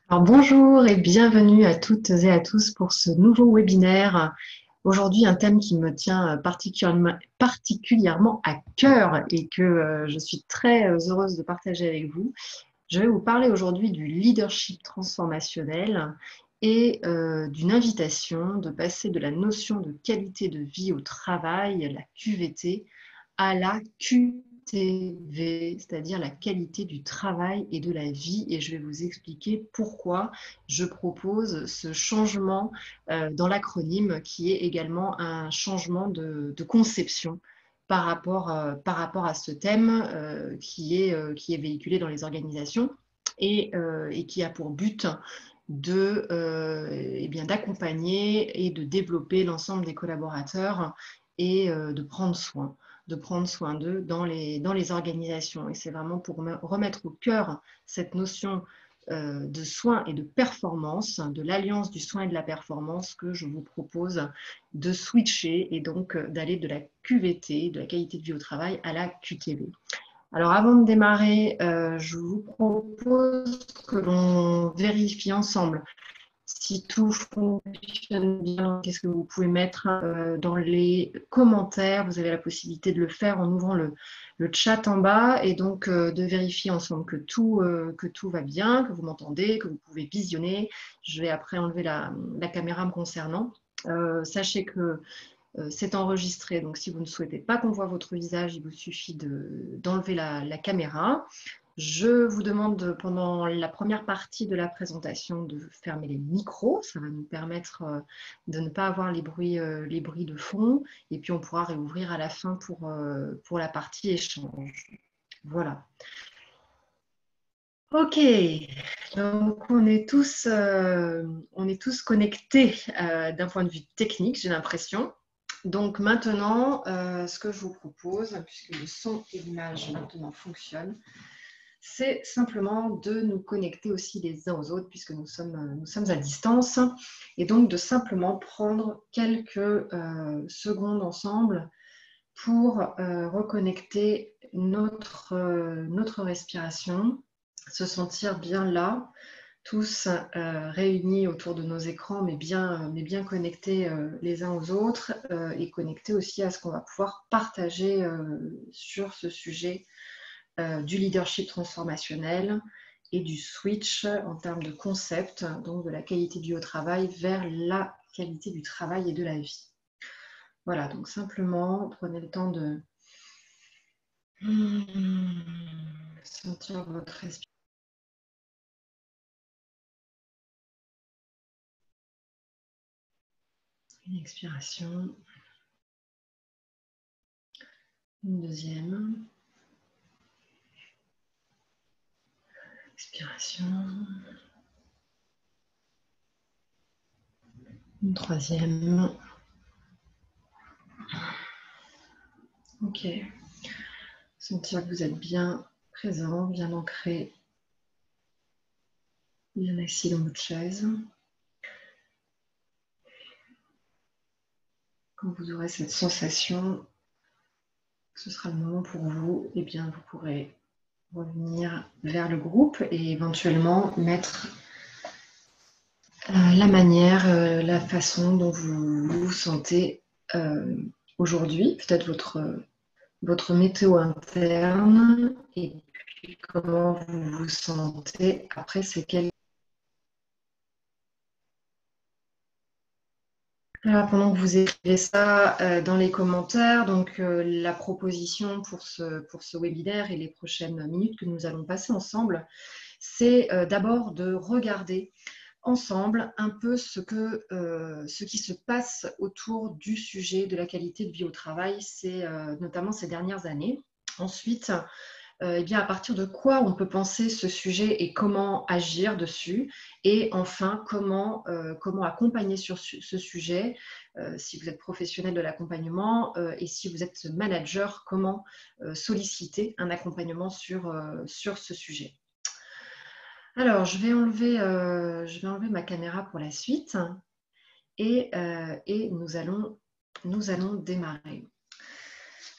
Alors, bonjour et bienvenue à toutes et à tous pour ce nouveau webinaire. Aujourd'hui, un thème qui me tient particulièrement à cœur et que je suis très heureuse de partager avec vous. Je vais vous parler aujourd'hui du leadership transformationnel et d'une invitation de passer de la notion de qualité de vie au travail, la QVT, à la QTV, c'est-à-dire la qualité du travail et de la vie. Et je vais vous expliquer pourquoi je propose ce changement dans l'acronyme, qui est également un changement de conception par rapport à ce thème qui est véhiculé dans les organisations et qui a pour but d'accompagner et de développer l'ensemble des collaborateurs et de prendre soin d'eux dans les organisations. Et c'est vraiment pour remettre au cœur cette notion de soin et de performance, de l'alliance du soin et de la performance, que je vous propose de switcher et donc d'aller de la QVT, de la qualité de vie au travail, à la QTV. Alors avant de démarrer, je vous propose que l'on vérifie ensemble si tout fonctionne bien. Qu'est-ce que vous pouvez mettre dans les commentaires? Vous avez la possibilité de le faire en ouvrant le chat en bas et donc de vérifier ensemble que tout va bien, que vous m'entendez, que vous pouvez visionner. Je vais après enlever la caméra me concernant. Sachez que c'est enregistré, donc si vous ne souhaitez pas qu'on voit votre visage, il vous suffit d'enlever la caméra. Je vous demande pendant la première partie de la présentation de fermer les micros. Ça va nous permettre de ne pas avoir les bruits de fond. Et puis on pourra réouvrir à la fin pour la partie échange. Voilà. Ok, donc on est tous connectés d'un point de vue technique, j'ai l'impression. Donc maintenant, ce que je vous propose, puisque le son et l'image maintenant fonctionnent, c'est simplement de nous connecter aussi les uns aux autres, puisque nous sommes à distance, et donc de simplement prendre quelques secondes ensemble pour reconnecter notre respiration, se sentir bien là, tous réunis autour de nos écrans, mais bien connectés les uns aux autres et connectés aussi à ce qu'on va pouvoir partager sur ce sujet du leadership transformationnel et du switch en termes de concept, donc de la qualité du travail vers la qualité du travail et de la vie. Voilà, donc simplement prenez le temps de sentir votre respiration. Une expiration. Une deuxième. Expiration. Une troisième. Ok. Sentir que vous êtes bien présent, bien ancré, bien assis dans votre chaise. Quand vous aurez cette sensation que ce sera le moment pour vous, eh bien vous pourrez revenir vers le groupe et éventuellement mettre la manière, la façon dont vous vous sentez aujourd'hui, peut-être votre météo interne et puis comment vous vous sentez après ces quelques... Alors, pendant que vous écrivez ça dans les commentaires, donc la proposition pour ce webinaire et les prochaines minutes que nous allons passer ensemble, c'est d'abord de regarder ensemble un peu ce qui se passe autour du sujet de la qualité de vie au travail, notamment ces dernières années. Ensuite, eh bien, à partir de quoi on peut penser ce sujet et comment agir dessus. Et enfin, comment accompagner sur ce sujet, si vous êtes professionnel de l'accompagnement et si vous êtes manager, comment solliciter un accompagnement sur ce sujet. Alors, je vais enlever ma caméra pour la suite et nous allons démarrer.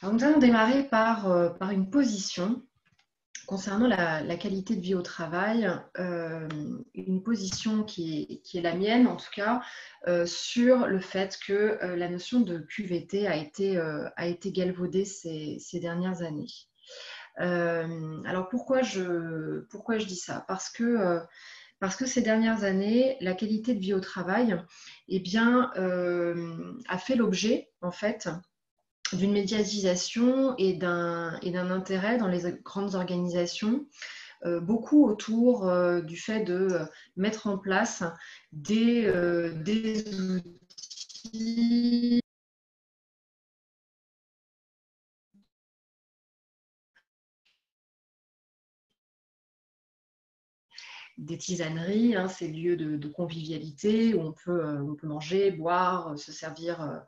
Alors, nous allons démarrer par une position concernant la qualité de vie au travail, une position qui est la mienne, en tout cas, sur le fait que la notion de QVT a été galvaudée ces dernières années. Alors pourquoi je dis ça? Parce que ces dernières années, la qualité de vie au travail, eh bien, a fait l'objet, en fait, d'une médiatisation et d'un intérêt dans les grandes organisations, beaucoup autour du fait de mettre en place des outils, des tisaneries, hein, ces lieux de convivialité où on peut manger, boire, se servir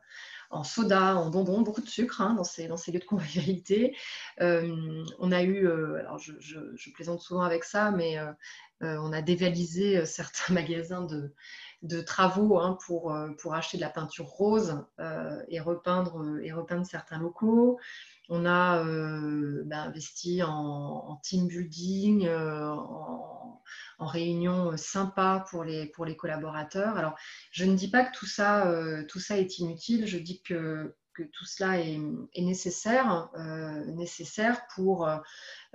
en soda, en bonbons, beaucoup de sucre, hein, dans ces lieux de convivialité. On a eu, alors je plaisante souvent avec ça, mais on a dévalisé certains magasins de travaux, hein, pour acheter de la peinture rose et repeindre certains locaux. On a investi en team building, en réunion sympa pour les collaborateurs. Alors, je ne dis pas que tout ça est inutile, je dis que tout cela est nécessaire, nécessaire pour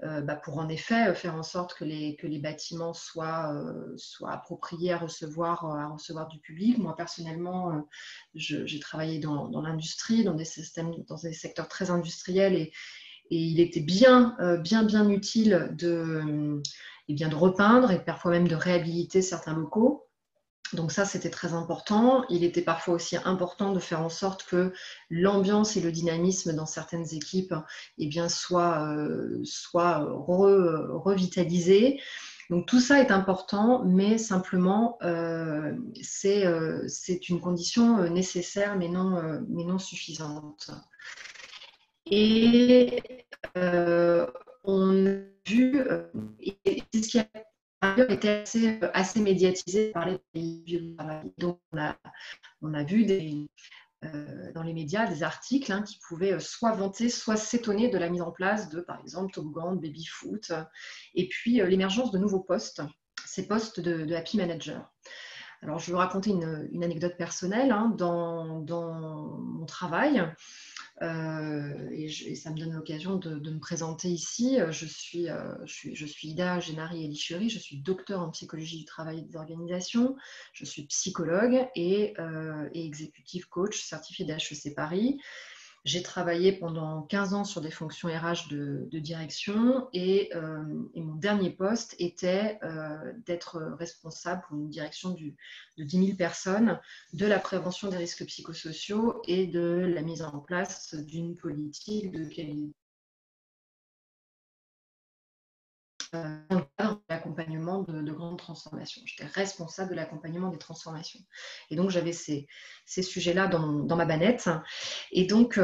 en effet faire en sorte que les bâtiments soient appropriés à recevoir du public. Moi, personnellement, j'ai travaillé dans l'industrie, dans des secteurs très industriels, et il était bien utile de repeindre et parfois même de réhabiliter certains locaux. Donc ça, c'était très important. Il était parfois aussi important de faire en sorte que l'ambiance et le dynamisme dans certaines équipes soient revitalisés. Donc tout ça est important, mais simplement, c'est une condition nécessaire, mais non suffisante. Et on a vu, et c'est ce qui a été assez médiatisé par les pays du travail. Donc on a vu dans les médias des articles, hein, qui pouvaient soit vanter, soit s'étonner de la mise en place de, par exemple, Toboggan, Baby-Foot, et puis l'émergence de nouveaux postes, ces postes de Happy Manager. Alors, je vais vous raconter une anecdote personnelle, hein, dans mon travail. Et ça me donne l'occasion de me présenter ici. Je suis Ida Gennari Elichuri, je suis docteur en psychologie du travail et des organisations, je suis psychologue et executive coach certifiée d'HEC Paris. J'ai travaillé pendant 15 ans sur des fonctions RH de direction, et mon dernier poste était d'être responsable pour une direction de 10 000 personnes, de la prévention des risques psychosociaux et de la mise en place d'une politique de qualité dans le cadre de l'accompagnement de grandes transformations. J'étais responsable de l'accompagnement des transformations. Et donc, j'avais ces sujets-là dans ma banette. Et donc,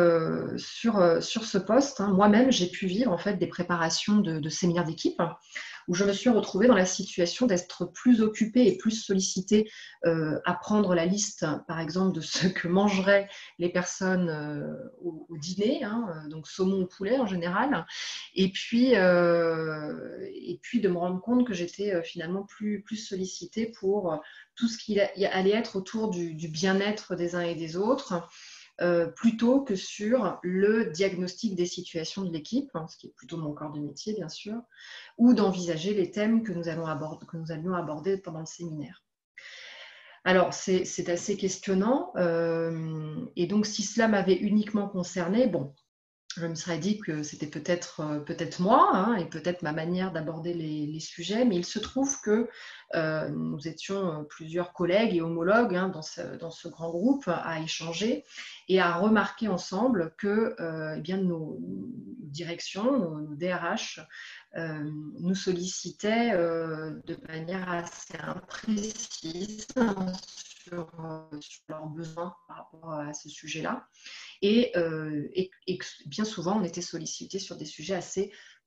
sur ce poste, hein, moi-même, j'ai pu vivre en fait des préparations de séminaires d'équipe, où je me suis retrouvée dans la situation d'être plus occupée et plus sollicitée à prendre la liste, par exemple, de ce que mangeraient les personnes au dîner, hein, donc saumon ou poulet en général, et puis de me rendre compte que j'étais finalement plus sollicitée pour tout ce qui allait être autour du bien-être des uns et des autres, plutôt que sur le diagnostic des situations de l'équipe, hein, ce qui est plutôt mon corps de métier, bien sûr, ou d'envisager les thèmes que nous allions aborder pendant le séminaire. Alors, c'est assez questionnant, et donc si cela m'avait uniquement concerné, bon, je me serais dit que c'était peut-être moi, hein, et peut-être ma manière d'aborder les sujets, mais il se trouve que nous étions plusieurs collègues et homologues, hein, dans ce grand groupe à échanger et à remarquer ensemble que nos directions, nos DRH, nous sollicitaient de manière assez imprécise sur leurs besoins par rapport à ce sujet-là. Et bien souvent, on était sollicité sur des sujets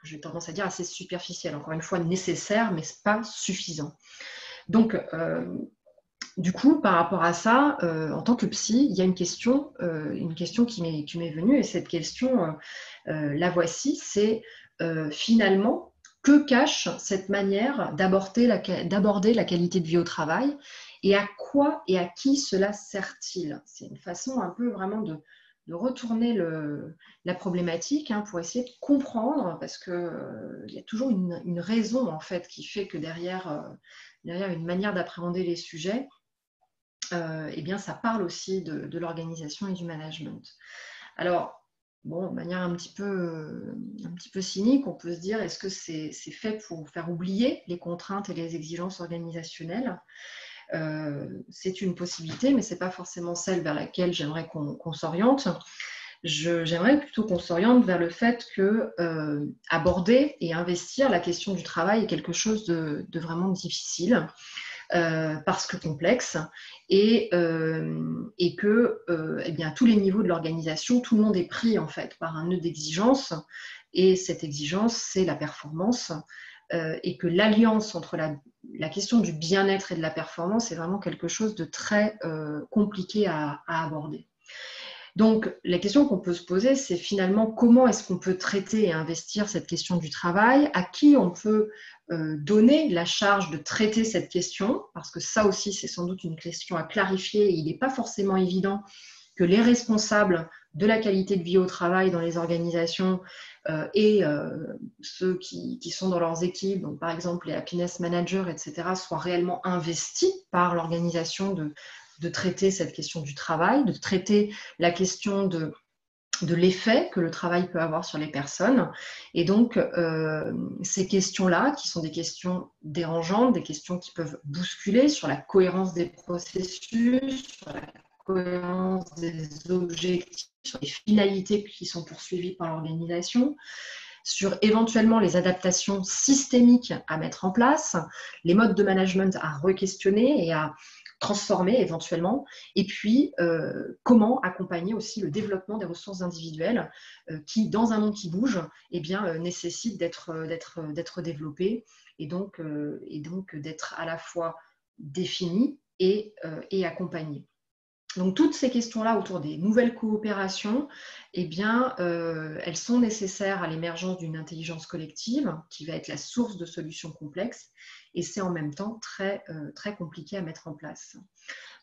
j'ai tendance à dire, assez superficiels. Encore une fois, nécessaires, mais pas suffisants. Donc, du coup, par rapport à ça, en tant que psy, il y a une question qui m'est venue, et cette question, la voici, c'est finalement, que cache cette manière d'aborder la qualité de vie au travail et à quoi et à qui cela sert-il? C'est une façon un peu vraiment de retourner la problématique pour essayer de comprendre, parce qu'il y a toujours une raison en fait qui fait que derrière une manière d'appréhender les sujets, eh bien, ça parle aussi de l'organisation et du management. Alors, bon, de manière un petit peu cynique, on peut se dire, est-ce que c'est fait pour faire oublier les contraintes et les exigences organisationnelles? C'est une possibilité, mais ce n'est pas forcément celle vers laquelle j'aimerais qu'on s'oriente. J'aimerais plutôt qu'on s'oriente vers le fait que aborder et investir la question du travail est quelque chose de vraiment difficile. Parce que complexe, et que eh bien, à tous les niveaux de l'organisation, tout le monde est pris en fait par un nœud d'exigence, et cette exigence, c'est la performance, et que l'alliance entre la question du bien-être et de la performance est vraiment quelque chose de très compliqué à aborder. Donc, la question qu'on peut se poser, c'est finalement comment est-ce qu'on peut traiter et investir cette question du travail, à qui on peut donner la charge de traiter cette question, parce que ça aussi, c'est sans doute une question à clarifier. Il n'est pas forcément évident que les responsables de la qualité de vie au travail dans les organisations et ceux qui sont dans leurs équipes, donc par exemple les happiness managers, etc., soient réellement investis par l'organisation de traiter cette question du travail, de traiter la question de l'effet que le travail peut avoir sur les personnes. Et donc, ces questions-là, qui sont des questions dérangeantes, des questions qui peuvent bousculer sur la cohérence des processus, sur la cohérence des objectifs, sur les finalités qui sont poursuivies par l'organisation, sur éventuellement les adaptations systémiques à mettre en place, les modes de management à re-questionner et à transformer éventuellement, et puis comment accompagner aussi le développement des ressources individuelles qui, dans un monde qui bouge, eh bien, nécessitent d'être développées, et donc d'être à la fois définies et accompagnées. Donc, toutes ces questions-là autour des nouvelles coopérations, eh bien, elles sont nécessaires à l'émergence d'une intelligence collective qui va être la source de solutions complexes, et c'est en même temps très compliqué à mettre en place.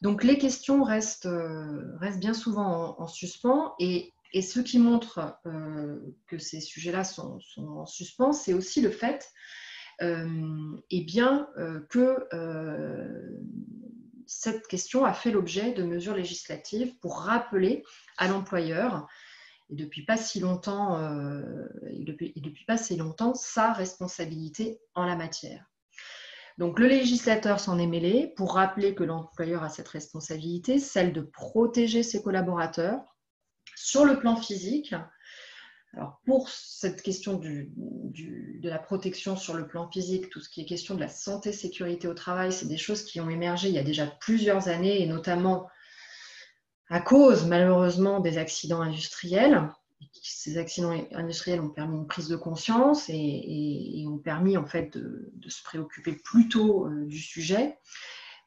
Donc, les questions restent bien souvent en suspens, et ce qui montre que ces sujets-là sont en suspens, c'est aussi le fait eh bien, que cette question a fait l'objet de mesures législatives pour rappeler à l'employeur, et depuis pas si longtemps, sa responsabilité en la matière. Donc le législateur s'en est mêlé pour rappeler que l'employeur a cette responsabilité, celle de protéger ses collaborateurs sur le plan physique. Alors pour cette question de la protection sur le plan physique, tout ce qui est question de la santé-sécurité au travail, c'est des choses qui ont émergé il y a déjà plusieurs années, et notamment à cause malheureusement des accidents industriels. Ces accidents industriels ont permis une prise de conscience et ont permis en fait de se préoccuper plus tôt du sujet.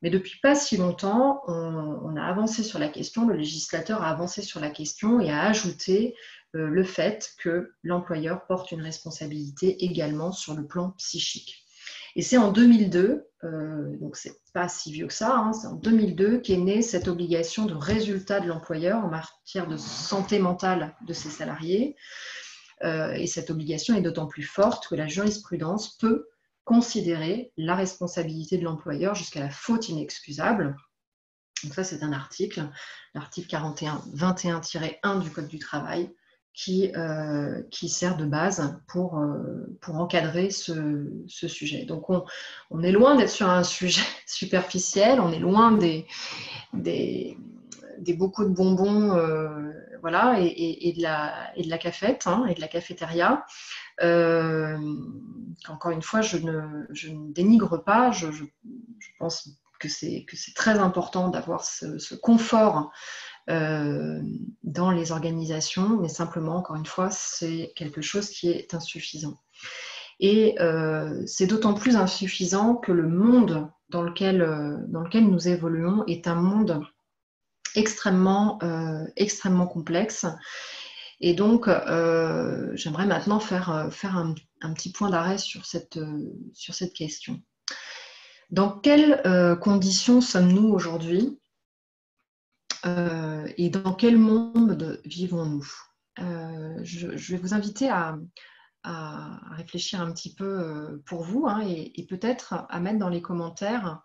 Mais depuis pas si longtemps, on a avancé sur la question, le législateur a avancé sur la question et a ajouté le fait que l'employeur porte une responsabilité également sur le plan psychique. Et c'est en 2002, donc c'est pas si vieux que ça, c'est en 2002 qu'est née cette obligation de résultat de l'employeur en matière de santé mentale de ses salariés. Et cette obligation est d'autant plus forte que la jurisprudence peut considérer la responsabilité de l'employeur jusqu'à la faute inexcusable. Donc ça, c'est un article, l'article 41-21-1 du Code du travail, qui sert de base pour encadrer ce sujet. Donc on est loin d'être sur un sujet superficiel, on est loin des beaucoup de bonbons voilà, et de la cafette et de la cafétéria. Encore une fois, je ne dénigre pas, je pense que c'est très important d'avoir ce confort dans les organisations, mais simplement, encore une fois, c'est quelque chose qui est insuffisant. Et c'est d'autant plus insuffisant que le monde dans lequel nous évoluons est un monde extrêmement complexe. Et donc, j'aimerais maintenant faire un petit point d'arrêt sur cette question. Dans quelles conditions sommes-nous aujourd'hui et dans quel monde vivons-nous? Je vais vous inviter à réfléchir un petit peu pour vous, hein, et peut-être à mettre dans les commentaires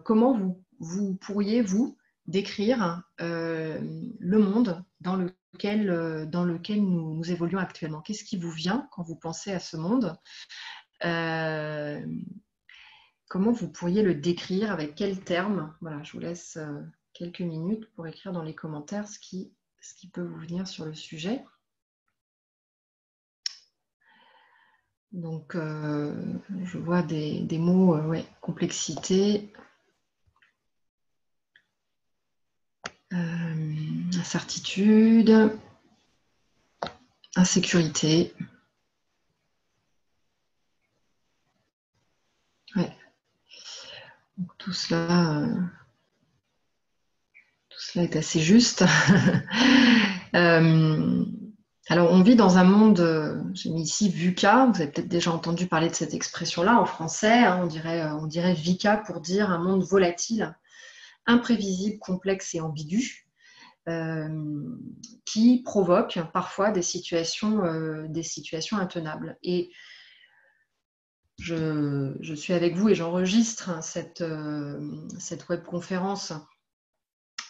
comment vous pourriez, vous, décrire le monde dans lequel nous évoluons actuellement. Qu'est-ce qui vous vient quand vous pensez à ce monde? Comment vous pourriez le décrire, avec quels termes? Voilà, je vous laisse quelques minutes pour écrire dans les commentaires ce qui peut vous venir sur le sujet. Donc, je vois des mots, ouais, complexité, incertitude, insécurité. Ouais. Donc, tout cela est assez juste. Alors, on vit dans un monde, j'ai mis ici VUCA, vous avez peut-être déjà entendu parler de cette expression-là en français, hein, on dirait VICA pour dire un monde volatile, imprévisible, complexe et ambigu, qui provoque parfois des situations intenables. Et je suis avec vous et j'enregistre cette webconférence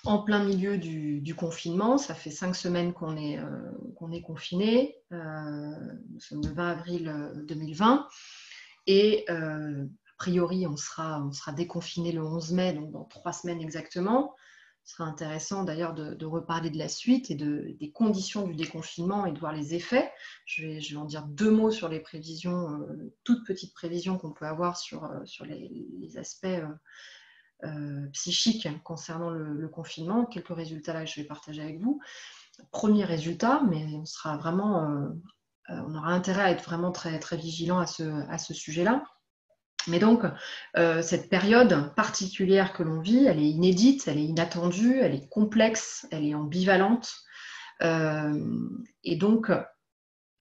en plein milieu du confinement. Ça fait 5 semaines qu'on est confinés. Nous sommes le 20 avril 2020. Et a priori, on sera déconfiné le 11 mai, donc dans 3 semaines exactement. Ce sera intéressant d'ailleurs de reparler de la suite et des conditions du déconfinement et de voir les effets. Je vais en dire 2 mots sur les prévisions, toutes petites prévisions qu'on peut avoir sur les aspects psychiques concernant le confinement. Quelques résultats là que je vais partager avec vous. Premier résultat, mais on sera vraiment, on aura intérêt à être vraiment très, très vigilant à ce sujet-là. Mais donc, cette période particulière que l'on vit, elle est inédite, elle est inattendue, elle est complexe, elle est ambivalente. Et donc,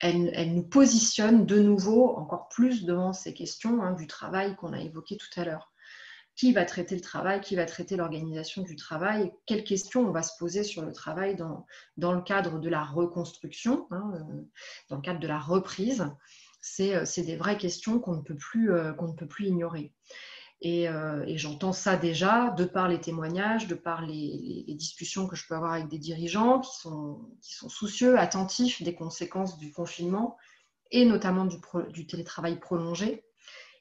elle nous positionne de nouveau encore plus devant ces questions, hein, du travail qu'on a évoquées tout à l'heure. Qui va traiter le travail? Qui va traiter l'organisation du travail? Quelles questions on va se poser sur le travail dans le cadre de la reconstruction, hein, dans le cadre de la reprise? C'est des vraies questions qu'on ne peut plus ignorer. Et j'entends ça déjà de par les témoignages, de par les discussions que je peux avoir avec des dirigeants qui sont soucieux, attentifs des conséquences du confinement et notamment du télétravail prolongé,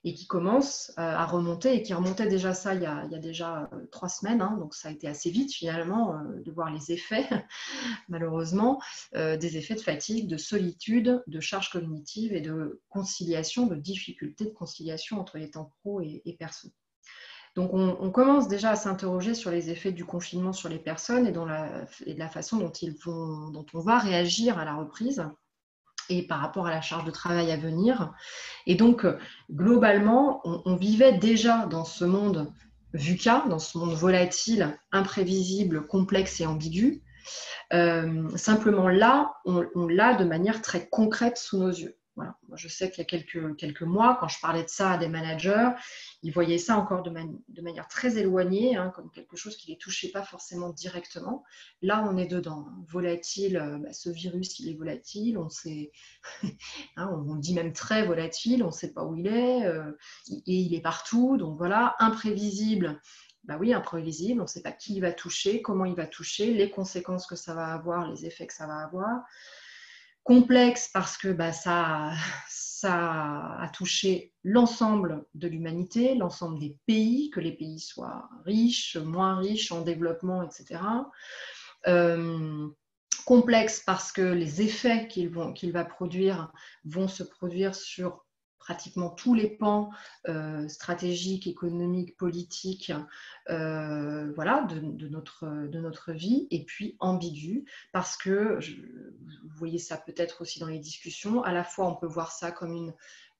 et qui commence à remonter, et qui remontait déjà ça il y a déjà 3 semaines, hein, donc ça a été assez vite finalement de voir les effets, malheureusement, des effets de fatigue, de solitude, de charge cognitive et de conciliation, de difficulté de conciliation entre les temps pro et perso. Donc on commence déjà à s'interroger sur les effets du confinement sur les personnes et de la façon dont on va réagir à la reprise et par rapport à la charge de travail à venir. Et donc, globalement, on vivait déjà dans ce monde VUCA, dans ce monde volatile, imprévisible, complexe et ambigu. Simplement là, on l'a de manière très concrète sous nos yeux. Voilà. Moi, je sais qu'il y a quelques mois, quand je parlais de ça à des managers, ils voyaient ça encore de manière très éloignée, hein, comme quelque chose qui ne les touchait pas forcément directement. Là, on est dedans. Hein. Volatile, ce virus, il est volatile, on sait, hein, on dit même très volatile, on ne sait pas où il est, et il est partout. Donc voilà, imprévisible. Bah oui, imprévisible, on ne sait pas qui il va toucher, comment il va toucher, les conséquences que ça va avoir, les effets que ça va avoir. Complexe parce que ça a touché l'ensemble de l'humanité, l'ensemble des pays, que les pays soient riches, moins riches, en développement, etc. Complexe parce que les effets qu'il va produire vont se produire sur pratiquement tous les pans stratégiques, économiques, politiques, voilà, de notre vie. Et puis ambigu, parce que, vous voyez ça peut-être aussi dans les discussions, à la fois on peut voir ça comme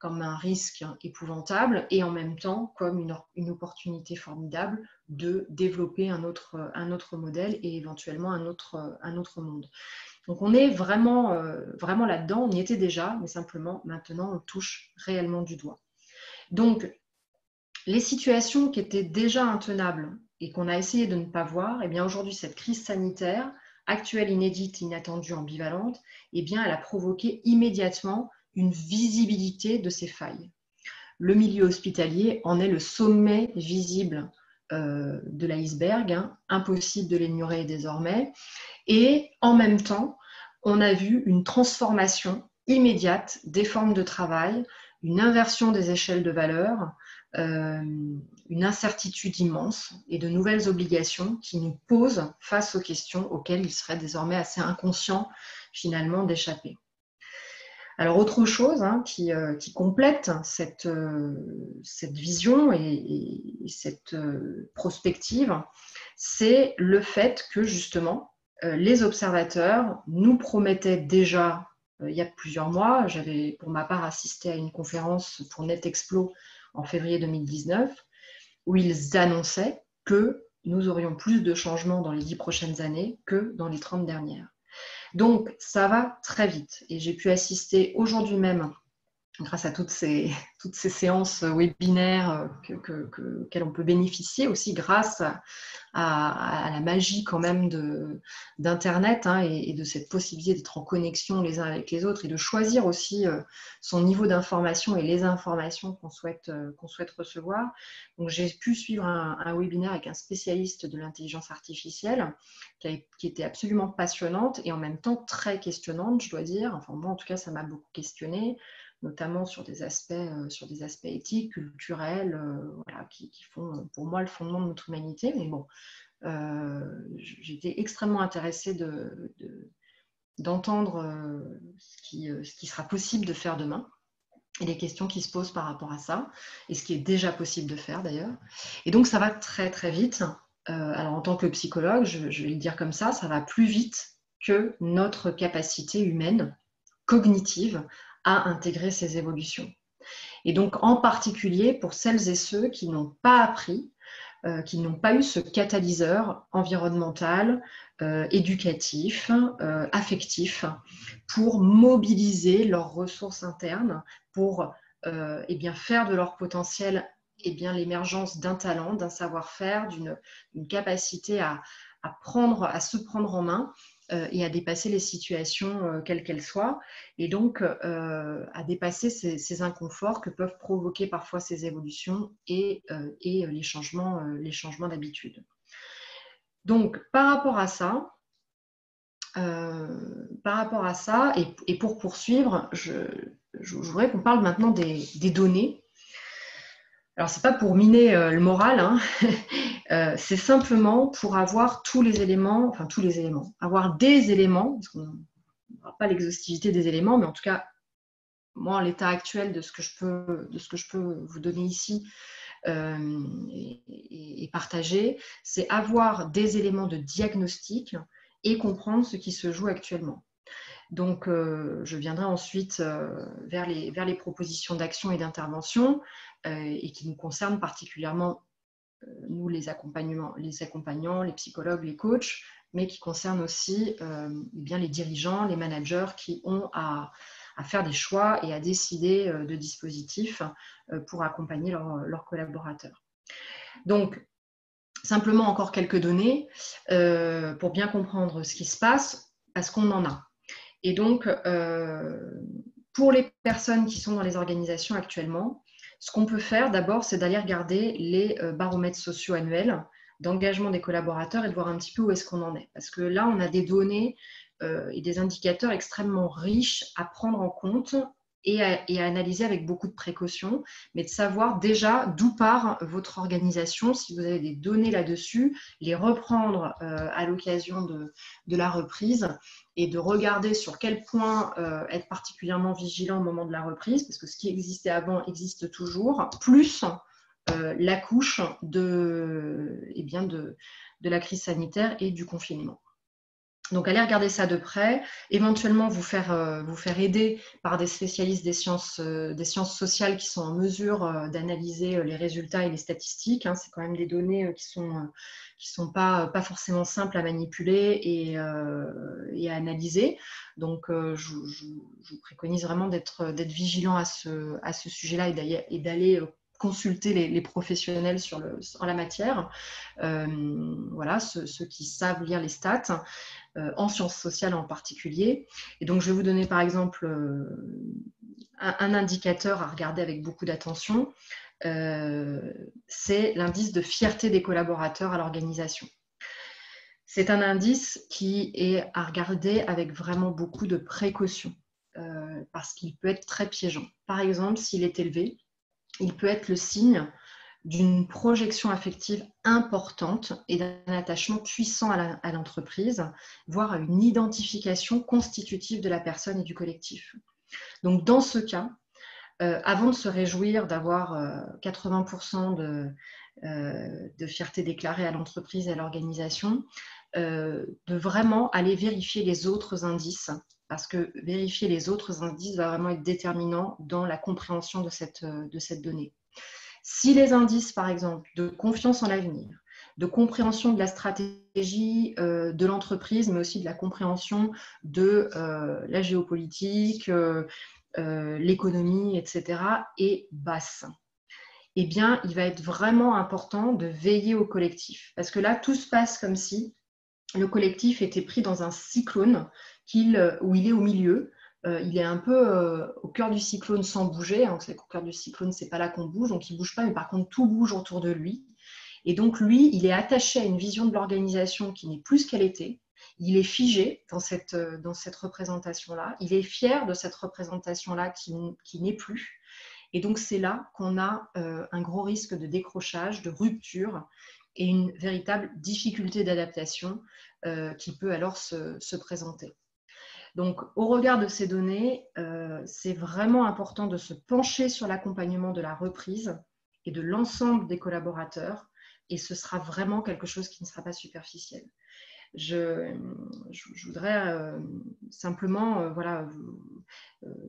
un risque épouvantable et en même temps comme une opportunité formidable de développer un autre modèle et éventuellement un autre monde. Donc on est vraiment, vraiment là-dedans, on y était déjà, mais simplement maintenant on touche réellement du doigt. Donc les situations qui étaient déjà intenables et qu'on a essayé de ne pas voir, eh bien aujourd'hui cette crise sanitaire, actuelle, inédite, inattendue, ambivalente, eh bien elle a provoqué immédiatement une visibilité de ces failles. Le milieu hospitalier en est le sommet visible de l'iceberg, hein, impossible de l'ignorer désormais. Et en même temps, on a vu une transformation immédiate des formes de travail, une inversion des échelles de valeur, une incertitude immense et de nouvelles obligations qui nous posent face aux questions auxquelles il serait désormais assez inconscient finalement d'échapper. Alors autre chose hein, qui complète cette vision et cette prospective, c'est le fait que justement les observateurs nous promettaient déjà il y a plusieurs mois, j'avais pour ma part assisté à une conférence pour NetExplo en février 2019, où ils annonçaient que nous aurions plus de changements dans les 10 prochaines années que dans les 30 dernières. Donc, ça va très vite. Et j'ai pu assister aujourd'hui même, grâce à toutes ces séances webinaires qu'elles on peut bénéficier aussi grâce à la magie quand même d'Internet hein, et de cette possibilité d'être en connexion les uns avec les autres et de choisir aussi son niveau d'information et les informations qu'on souhaite recevoir. Donc j'ai pu suivre un webinaire avec un spécialiste de l'intelligence artificielle qui était absolument passionnante et en même temps très questionnante, je dois dire. Enfin moi en tout cas ça m'a beaucoup questionnée, notamment sur des aspects éthiques, culturels, voilà, qui font pour moi le fondement de notre humanité. Mais bon, j'étais extrêmement intéressée d'entendre ce qui sera possible de faire demain et les questions qui se posent par rapport à ça, et ce qui est déjà possible de faire d'ailleurs. Et donc ça va très très vite. Alors en tant que psychologue, je vais le dire comme ça va plus vite que notre capacité humaine cognitive à intégrer ces évolutions. Et donc, en particulier, pour celles et ceux qui n'ont pas appris, qui n'ont pas eu ce catalyseur environnemental, éducatif, affectif, pour mobiliser leurs ressources internes, pour eh bien, faire de leur potentiel eh bien, l'émergence d'un talent, d'un savoir-faire, d'une capacité à se prendre en main et à dépasser les situations quelles qu'elles soient, et donc à dépasser ces inconforts que peuvent provoquer parfois ces évolutions et les changements d'habitude. Donc par rapport à ça, et pour poursuivre, je voudrais qu'on parle maintenant des données. Alors, ce n'est pas pour miner le moral, hein. C'est simplement pour avoir tous les éléments, avoir des éléments, parce qu'on n'aura pas l'exhaustivité des éléments, mais en tout cas, moi, en l'état actuel de ce que je peux vous donner ici et partager, c'est avoir des éléments de diagnostic et comprendre ce qui se joue actuellement. Donc, je viendrai ensuite vers les propositions d'action et d'intervention et qui nous concernent particulièrement, nous, les accompagnants, les psychologues, les coachs, mais qui concernent aussi bien les dirigeants, les managers qui ont à faire des choix et à décider de dispositifs pour accompagner leurs collaborateurs. Donc, simplement encore quelques données pour bien comprendre ce qui se passe, parce qu'on en a. Et donc, pour les personnes qui sont dans les organisations actuellement, ce qu'on peut faire d'abord, c'est d'aller regarder les baromètres sociaux annuels d'engagement des collaborateurs et de voir un petit peu où est-ce qu'on en est. Parce que là, on a des données et des indicateurs extrêmement riches à prendre en compte et à analyser avec beaucoup de précautions, mais de savoir déjà d'où part votre organisation, si vous avez des données là-dessus, les reprendre à l'occasion de la reprise et de regarder sur quel point être particulièrement vigilant au moment de la reprise, parce que ce qui existait avant existe toujours, plus la couche de la crise sanitaire et du confinement. Donc, allez regarder ça de près, éventuellement vous faire aider par des spécialistes des sciences sociales qui sont en mesure d'analyser les résultats et les statistiques. Hein. C'est quand même des données qui sont pas forcément simples à manipuler et à analyser. Donc, je vous préconise vraiment d'être vigilant à ce sujet-là et d'aller consulter les professionnels en la matière. Voilà, ceux qui savent lire les stats. En sciences sociales en particulier. Et donc, je vais vous donner par exemple un indicateur à regarder avec beaucoup d'attention. C'est l'indice de fierté des collaborateurs à l'organisation. C'est un indice qui est à regarder avec vraiment beaucoup de précaution parce qu'il peut être très piégeant. Par exemple, s'il est élevé, il peut être le signe d'une projection affective importante et d'un attachement puissant à l'entreprise, voire à une identification constitutive de la personne et du collectif. Donc, dans ce cas, avant de se réjouir d'avoir 80% de fierté déclarée à l'entreprise et à l'organisation, de vraiment aller vérifier les autres indices, parce que vérifier les autres indices va vraiment être déterminant dans la compréhension de cette donnée. Si les indices, par exemple, de confiance en l'avenir, de compréhension de la stratégie de l'entreprise, mais aussi de la compréhension de la géopolitique, l'économie, etc., est basse, eh bien, il va être vraiment important de veiller au collectif. Parce que là, tout se passe comme si le collectif était pris dans un cyclone où il est au milieu. Il est un peu au cœur du cyclone sans bouger. Hein. Au cœur du cyclone, c'est pas là qu'on bouge, donc il ne bouge pas, mais par contre, tout bouge autour de lui. Et donc, lui, il est attaché à une vision de l'organisation qui n'est plus ce qu'elle était. Il est figé dans cette représentation-là. Il est fier de cette représentation-là qui n'est plus. Et donc, c'est là qu'on a un gros risque de décrochage, de rupture et une véritable difficulté d'adaptation qui peut alors se présenter. Donc, au regard de ces données, c'est vraiment important de se pencher sur l'accompagnement de la reprise et de l'ensemble des collaborateurs, et ce sera vraiment quelque chose qui ne sera pas superficiel. Je voudrais simplement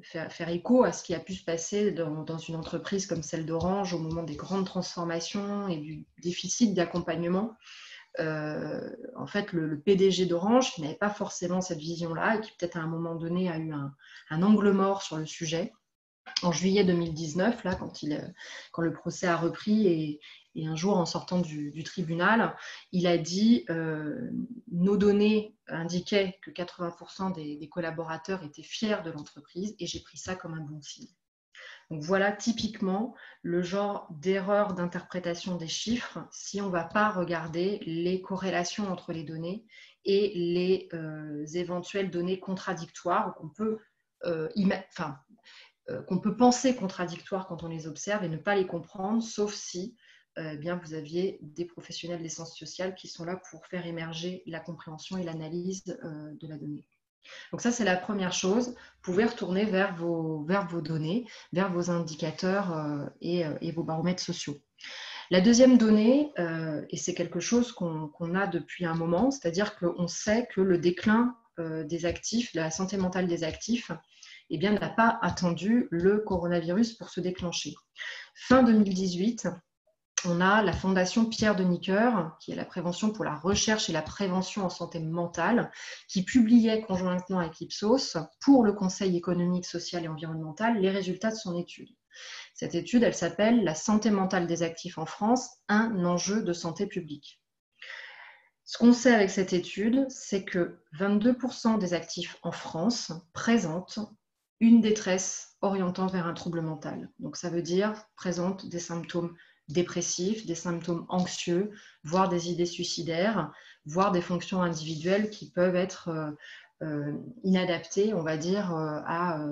faire écho à ce qui a pu se passer dans une entreprise comme celle d'Orange au moment des grandes transformations et du déficit d'accompagnement. En fait, le PDG d'Orange, qui n'avait pas forcément cette vision-là et qui peut-être à un moment donné a eu un angle mort sur le sujet, en juillet 2019, là, quand le procès a repris et un jour en sortant du tribunal, il a dit nos données indiquaient que 80% des collaborateurs étaient fiers de l'entreprise et j'ai pris ça comme un bon signe. Donc voilà typiquement le genre d'erreur d'interprétation des chiffres si on ne va pas regarder les corrélations entre les données et les éventuelles données contradictoires qu'on peut qu'on peut penser contradictoires quand on les observe et ne pas les comprendre, sauf si bien, vous aviez des professionnels des sciences sociales qui sont là pour faire émerger la compréhension et l'analyse de la donnée. Donc ça, c'est la première chose. Vous pouvez retourner vers vos données, vers vos indicateurs et vos baromètres sociaux. La deuxième donnée, et c'est quelque chose qu'on a depuis un moment, c'est-à-dire qu'on sait que le déclin des actifs, de la santé mentale des actifs, eh bien, n'a pas attendu le coronavirus pour se déclencher. Fin 2018, on a la Fondation Pierre de Nicker, qui est la prévention pour la recherche et la prévention en santé mentale, qui publiait conjointement avec Ipsos pour le Conseil économique, social et environnemental les résultats de son étude. Cette étude, elle s'appelle « La santé mentale des actifs en France, un enjeu de santé publique ». Ce qu'on sait avec cette étude, c'est que 22% des actifs en France présentent une détresse orientant vers un trouble mental. Donc ça veut dire présentent des symptômes dépressifs, des symptômes anxieux, voire des idées suicidaires, voire des fonctions individuelles qui peuvent être inadaptées, on va dire, à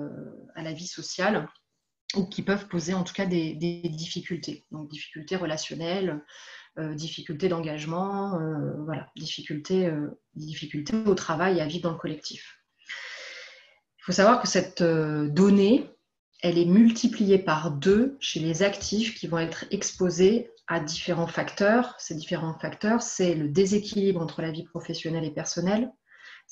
la vie sociale, ou qui peuvent poser en tout cas des difficultés, donc difficultés relationnelles, difficultés d'engagement, voilà, difficultés au travail et à vivre dans le collectif. Il faut savoir que cette donnée, elle est multipliée par 2 chez les actifs qui vont être exposés à différents facteurs. Ces différents facteurs, c'est le déséquilibre entre la vie professionnelle et personnelle,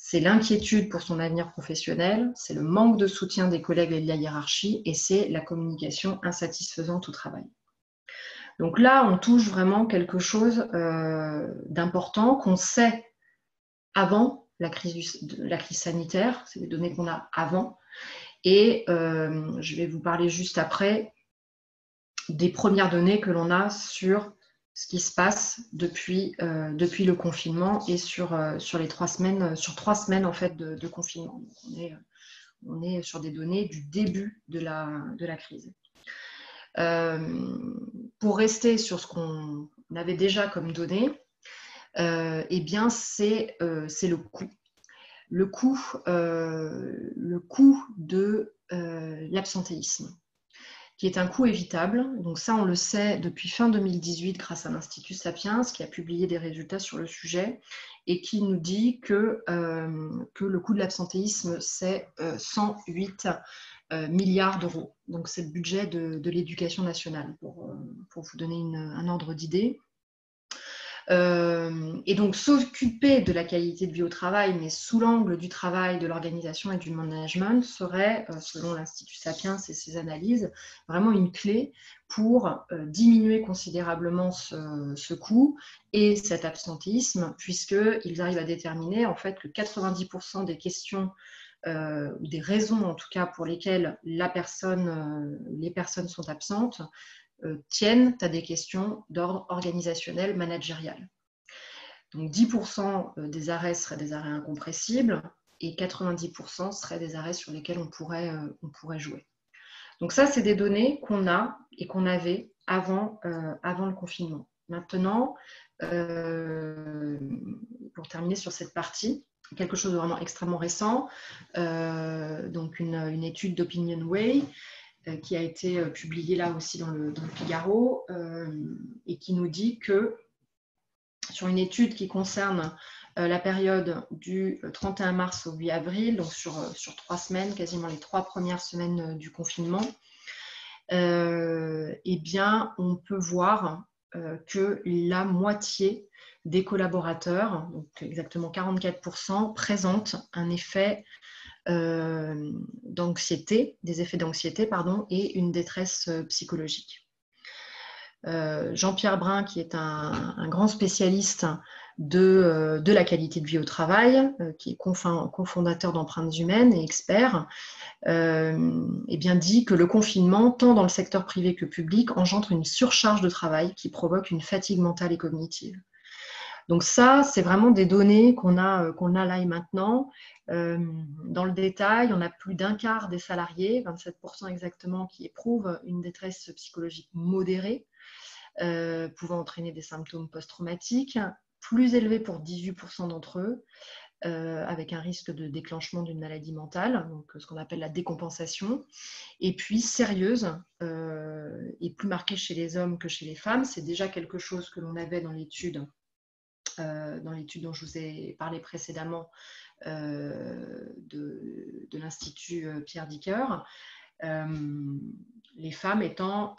c'est l'inquiétude pour son avenir professionnel, c'est le manque de soutien des collègues et de la hiérarchie, et c'est la communication insatisfaisante au travail. Donc là, on touche vraiment quelque chose d'important qu'on sait avant la crise sanitaire, c'est des données qu'on a avant, et je vais vous parler juste après des premières données que l'on a sur ce qui se passe depuis le confinement et sur les 3 semaines, sur 3 semaines en fait de confinement. Donc on est sur des données du début de la crise. Pour rester sur ce qu'on avait déjà comme données, eh bien c'est le coût. Le coût de l'absentéisme, qui est un coût évitable. Donc ça, on le sait depuis fin 2018 grâce à l'Institut Sapiens, qui a publié des résultats sur le sujet et qui nous dit que le coût de l'absentéisme, c'est 108 milliards d'euros. Donc c'est le budget de l'éducation nationale, pour vous donner un ordre d'idée. Et donc s'occuper de la qualité de vie au travail, mais sous l'angle du travail, de l'organisation et du management, serait, selon l'Institut Sapiens et ses analyses, vraiment une clé pour diminuer considérablement ce coût et cet absentéisme, puisqu'ils arrivent à déterminer en fait que 90% des questions ou des raisons en tout cas pour lesquelles les personnes sont absentes tiennent à des questions d'ordre organisationnel, managérial. Donc 10% des arrêts seraient des arrêts incompressibles et 90% seraient des arrêts sur lesquels on pourrait jouer. Donc ça, c'est des données qu'on a et qu'on avait avant le confinement. Maintenant, pour terminer sur cette partie, quelque chose de vraiment extrêmement récent, donc une étude d'OpinionWay qui a été publiée là aussi dans le Figaro et qui nous dit que sur une étude qui concerne la période du 31 mars au 8 avril, donc sur 3 semaines, quasiment les 3 premières semaines du confinement, eh bien, on peut voir que la moitié des collaborateurs, donc exactement 44%, présentent un effet d'anxiété, des effets d'anxiété, et une détresse psychologique. Jean-Pierre Brun, qui est un grand spécialiste de la qualité de vie au travail, qui est cofondateur d'Empreintes Humaines et expert, eh bien dit que le confinement, tant dans le secteur privé que public, engendre une surcharge de travail qui provoque une fatigue mentale et cognitive. Donc ça, c'est vraiment des données qu'on a là et maintenant. Dans le détail, on a plus d'un quart des salariés, 27% exactement, qui éprouvent une détresse psychologique modérée, pouvant entraîner des symptômes post-traumatiques, plus élevés pour 18% d'entre eux, avec un risque de déclenchement d'une maladie mentale, donc ce qu'on appelle la décompensation, et puis sérieuse, et plus marquée chez les hommes que chez les femmes. C'est déjà quelque chose que l'on avait dans l'étude dont je vous ai parlé précédemment de l'Institut Pierre Dicker, les femmes étant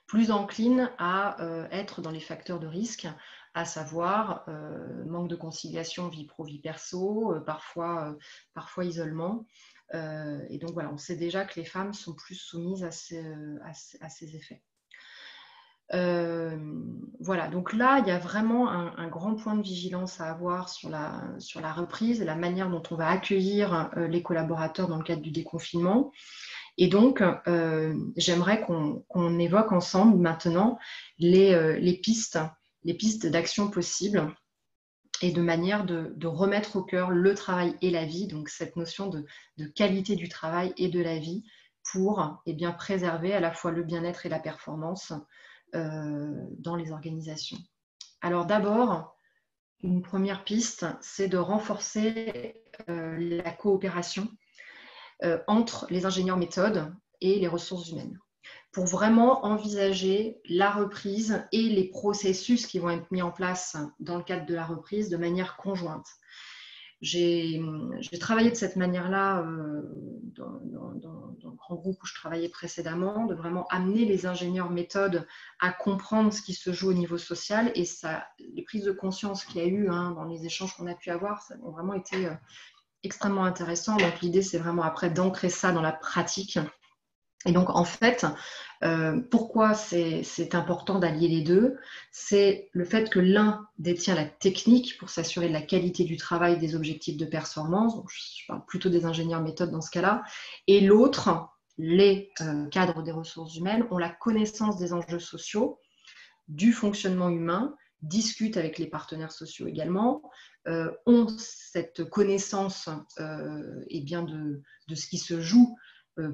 plus enclines à être dans les facteurs de risque, à savoir manque de conciliation vie pro-vie perso, parfois isolement. Et donc voilà, on sait déjà que les femmes sont plus soumises à ces effets. Voilà, donc là, il y a vraiment un grand point de vigilance à avoir sur la reprise et la manière dont on va accueillir les collaborateurs dans le cadre du déconfinement. Et donc, j'aimerais qu'on évoque ensemble maintenant les pistes d'action possibles et de manière de remettre au cœur le travail et la vie, donc cette notion de qualité du travail et de la vie pour bien préserver à la fois le bien-être et la performance dans les organisations. Alors d'abord, une première piste, c'est de renforcer la coopération entre les ingénieurs méthodes et les ressources humaines, pour vraiment envisager la reprise et les processus qui vont être mis en place dans le cadre de la reprise de manière conjointe. j'ai travaillé de cette manière-là dans le grand groupe où je travaillais précédemment, de vraiment amener les ingénieurs méthodes à comprendre ce qui se joue au niveau social. Et ça, les prises de conscience qu'il y a eu dans les échanges qu'on a pu avoir, ça ont vraiment été extrêmement intéressants. Donc l'idée, c'est vraiment après d'ancrer ça dans la pratique. Et donc, en fait, pourquoi c'est important d'allier les deux? C'est le fait que l'un détient la technique pour s'assurer de la qualité du travail, des objectifs de performance, donc je parle plutôt des ingénieurs méthodes dans ce cas-là, et l'autre, les cadres des ressources humaines, ont la connaissance des enjeux sociaux, du fonctionnement humain, discutent avec les partenaires sociaux également, ont cette connaissance et bien de ce qui se joue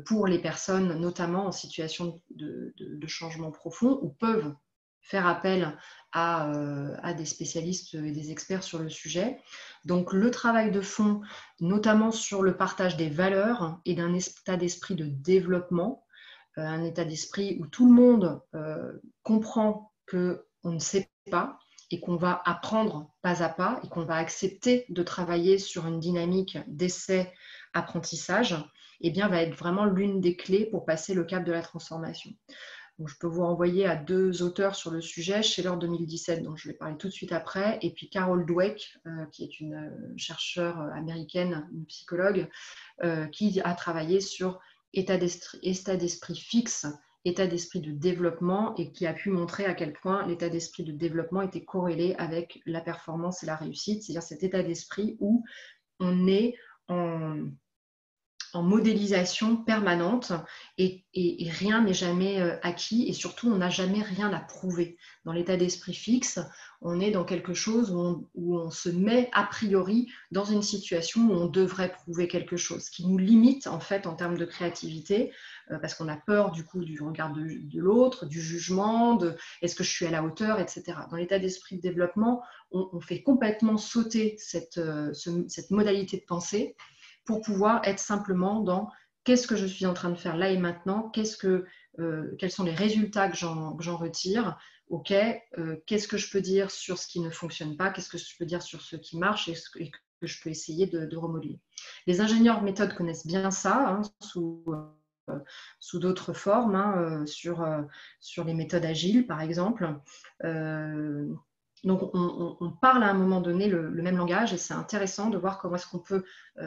pour les personnes, notamment en situation de changement profond, ou peuvent faire appel à des spécialistes et des experts sur le sujet. Donc le travail de fond, notamment sur le partage des valeurs et d'un état d'esprit de développement, un état d'esprit où tout le monde comprend qu'on ne sait pas et qu'on va apprendre pas à pas et qu'on va accepter de travailler sur une dynamique d'essai-apprentissage, eh bien, va être vraiment l'une des clés pour passer le cap de la transformation. Donc, je peux vous renvoyer à 2 auteurs sur le sujet, Scheller 2017, dont je vais parler tout de suite après, et puis Carol Dweck, qui est une chercheure américaine, une psychologue, qui a travaillé sur état d'esprit fixe, état d'esprit de développement, et qui a pu montrer à quel point l'état d'esprit de développement était corrélé avec la performance et la réussite, c'est-à-dire cet état d'esprit où on est en modélisation permanente et rien n'est jamais acquis et surtout on n'a jamais rien à prouver. Dans l'état d'esprit fixe, on est dans quelque chose où on se met a priori dans une situation où on devrait prouver quelque chose, qui nous limite en fait en termes de créativité parce qu'on a peur du coup du regard de l'autre, du jugement, de est-ce que je suis à la hauteur, etc. Dans l'état d'esprit de développement, on fait complètement sauter cette modalité de pensée pour pouvoir être simplement dans qu'est-ce que je suis en train de faire là et maintenant, quels sont les résultats que j'en retire, ok, qu'est-ce que je peux dire sur ce qui ne fonctionne pas, qu'est-ce que je peux dire sur ce qui marche et que je peux essayer de remodeler. Les ingénieurs méthodes connaissent bien ça, sous d'autres formes, sur les méthodes agiles par exemple. Donc, on parle à un moment donné le même langage et c'est intéressant de voir comment est-ce qu'on peut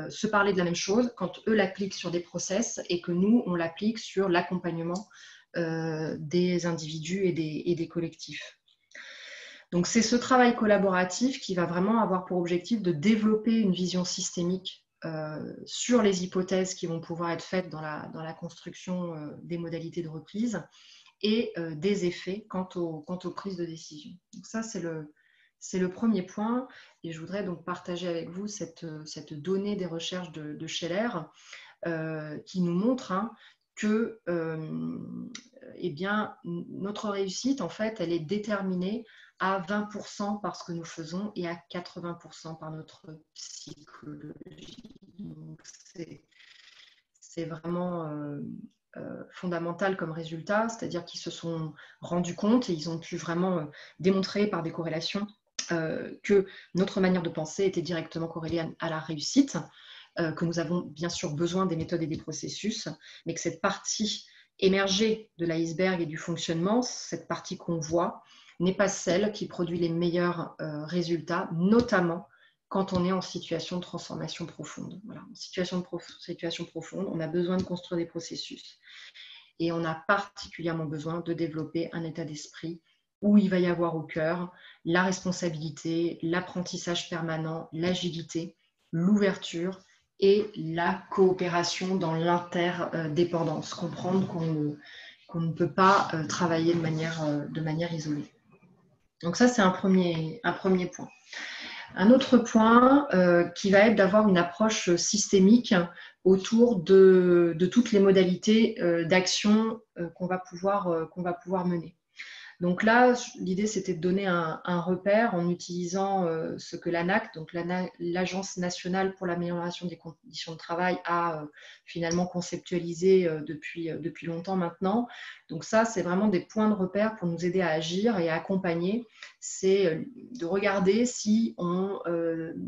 se parler de la même chose quand eux l'appliquent sur des process et que nous, on l'applique sur l'accompagnement des individus et des collectifs. Donc, c'est ce travail collaboratif qui va vraiment avoir pour objectif de développer une vision systémique sur les hypothèses qui vont pouvoir être faites dans la construction des modalités de reprise et des effets quant aux prises de décision. Donc ça, c'est le premier point. Et je voudrais donc partager avec vous cette donnée des recherches de Scheller qui nous montre que eh bien, notre réussite, en fait, elle est déterminée à 20% par ce que nous faisons et à 80% par notre psychologie. Donc, c'est vraiment fondamental comme résultat, c'est-à-dire qu'ils se sont rendus compte et ils ont pu vraiment démontrer par des corrélations que notre manière de penser était directement corrélée à la réussite, que nous avons bien sûr besoin des méthodes et des processus, mais que cette partie émergée de l'iceberg et du fonctionnement, cette partie qu'on voit, n'est pas celle qui produit les meilleurs résultats, notamment quand on est en situation de transformation profonde. Voilà, en situation profonde, on a besoin de construire des processus. Et on a particulièrement besoin de développer un état d'esprit où il va y avoir au cœur la responsabilité, l'apprentissage permanent, l'agilité, l'ouverture et la coopération dans l'interdépendance. Comprendre qu'on ne peut pas travailler de manière isolée. Donc ça, c'est un premier point. Un autre point qui va être d'avoir une approche systémique autour de toutes les modalités d'action qu'on va pouvoir mener. Donc là, l'idée, c'était de donner un repère en utilisant ce que l'ANAC, donc l'Agence nationale pour l'amélioration des conditions de travail, a finalement conceptualisé depuis longtemps maintenant. Donc ça, c'est vraiment des points de repère pour nous aider à agir et à accompagner. C'est de regarder si on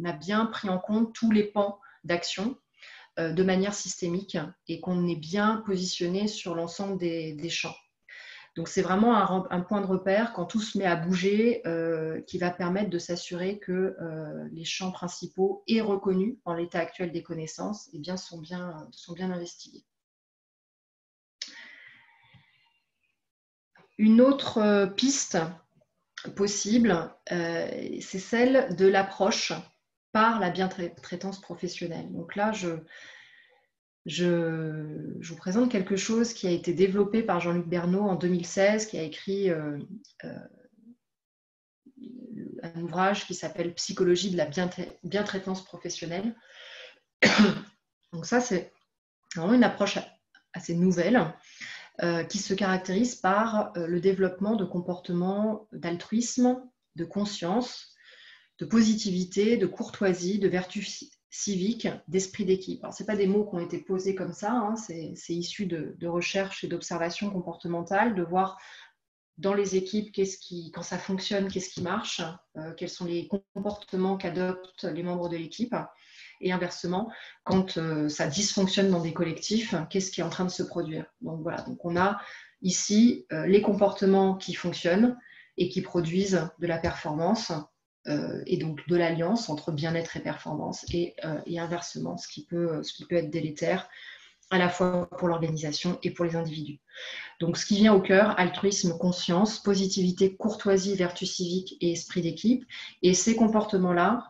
a bien pris en compte tous les pans d'action de manière systémique et qu'on est bien positionné sur l'ensemble des champs. Donc, c'est vraiment un point de repère quand tout se met à bouger qui va permettre de s'assurer que les champs principaux et reconnus en l'état actuel des connaissances eh bien, sont bien investigués. Une autre piste possible, c'est celle de l'approche par la bientraitance professionnelle. Donc là, je vous présente quelque chose qui a été développé par Jean-Luc Bernot en 2016, qui a écrit un ouvrage qui s'appelle Psychologie de la bientraitance professionnelle. Donc ça, c'est vraiment une approche assez nouvelle qui se caractérise par le développement de comportements d'altruisme, de conscience, de positivité, de courtoisie, de vertu civique, d'esprit d'équipe. Alors, ce n'est pas des mots qui ont été posés comme ça, hein, c'est issu de recherches et d'observations comportementales, de voir dans les équipes quand ça fonctionne, qu'est-ce qui marche, quels sont les comportements qu'adoptent les membres de l'équipe, et inversement, quand ça dysfonctionne dans des collectifs, qu'est-ce qui est en train de se produire. Donc voilà, donc on a ici les comportements qui fonctionnent et qui produisent de la performance, et donc de l'alliance entre bien-être et performance, et inversement, ce qui peut être délétère à la fois pour l'organisation et pour les individus. Donc ce qui vient au cœur, altruisme, conscience, positivité, courtoisie, vertu civique et esprit d'équipe. Et ces comportements-là,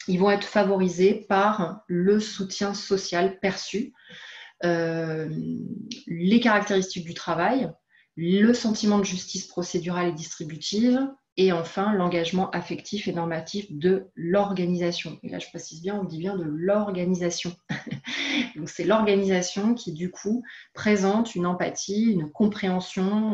ils vont être favorisés par le soutien social perçu, les caractéristiques du travail, le sentiment de justice procédurale et distributive, et enfin l'engagement affectif et normatif de l'organisation. Et là, je précise bien, on dit bien de l'organisation. Donc, c'est l'organisation qui, du coup, présente une empathie, une compréhension